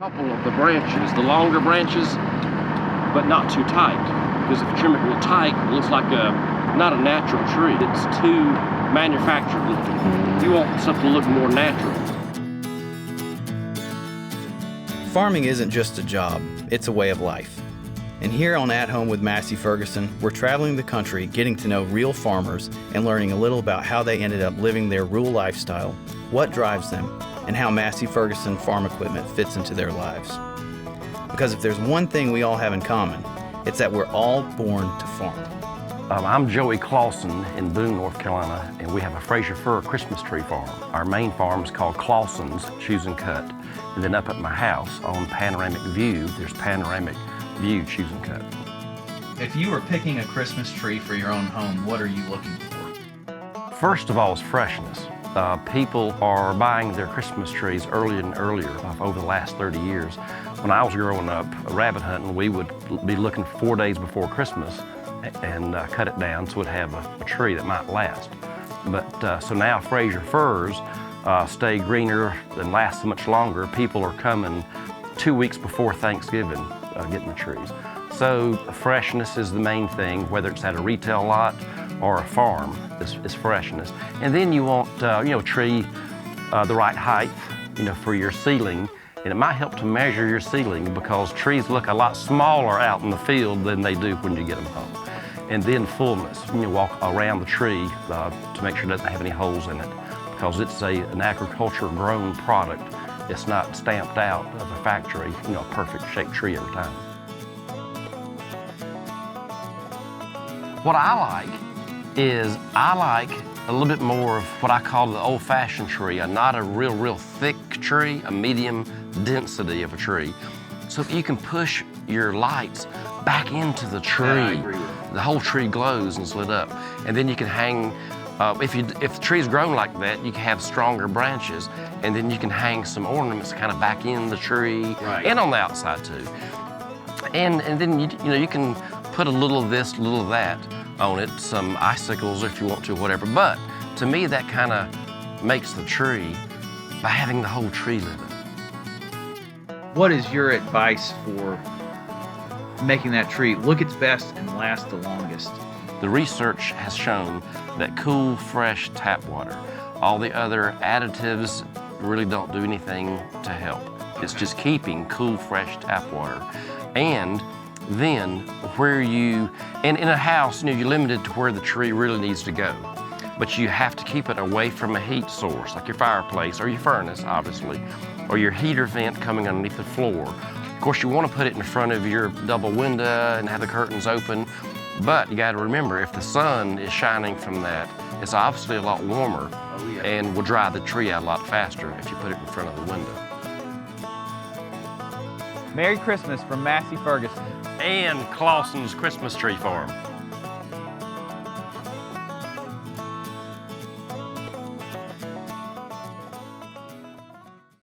Couple of the branches, the longer branches, but not too tight. Because if you trim it real tight, it looks like not a natural tree. It's too manufactured looking. You want something to look more natural. Farming isn't just a job, it's a way of life. And here on At Home with Massey Ferguson, we're traveling the country, getting to know real farmers and learning a little about how they ended up living their rural lifestyle, what drives them, and how Massey Ferguson farm equipment fits into their lives. Because if there's one thing we all have in common, it's that we're all born to farm. I'm Joey Clawson in Boone, North Carolina, and we have a Frasier fir Christmas tree farm. Our main farm is called Clawson's Choose and Cut. And then up at my house on Panoramic View, there's Panoramic View Choose and Cut. If you were picking a Christmas tree for your own home, what are you looking for? First of all is freshness. People are buying their Christmas trees earlier and earlier over the last 30 years. When I was growing up rabbit hunting, we would be looking 4 days before Christmas and cut it down so it'd have a tree that might last. But so now Frasier firs stay greener and last so much longer. People are coming 2 weeks before Thanksgiving getting the trees. So freshness is the main thing, whether it's at a retail lot or a farm, is freshness. And then you want, tree the right height, for your ceiling. And it might help to measure your ceiling because trees look a lot smaller out in the field than they do when you get them home. And then fullness, walk around the tree to make sure it doesn't have any holes in it because it's an agriculture grown product. It's not stamped out of a factory, a perfect shaped tree every time. What I like is I like a little bit more of what I call the old-fashioned tree, not a real thick tree, a medium density of a tree. So you can push your lights back into the tree. Yeah, I agree with that. The whole tree glows and is lit up. And then you can hang, if the tree's grown like that, you can have stronger branches, and then you can hang some ornaments kind of back in the tree and on the outside too. And then you can put a little of this, a little of that on it, some icicles if you want to, whatever. But to me, that kind of makes the tree by having the whole tree lit up. What is your advice for making that tree look its best and last the longest? The research has shown that cool, fresh tap water, all the other additives really don't do anything to help. It's just keeping cool, fresh tap water. And then in a house, you're limited to where the tree really needs to go. But you have to keep it away from a heat source, like your fireplace or your furnace, obviously, or your heater vent coming underneath the floor. Of course, you want to put it in front of your double window and have the curtains open, but you got to remember, if the sun is shining from that, it's obviously a lot warmer and will dry the tree out a lot faster if you put it in front of the window. Merry Christmas from Massey Ferguson And Clawson's Christmas Tree Farm.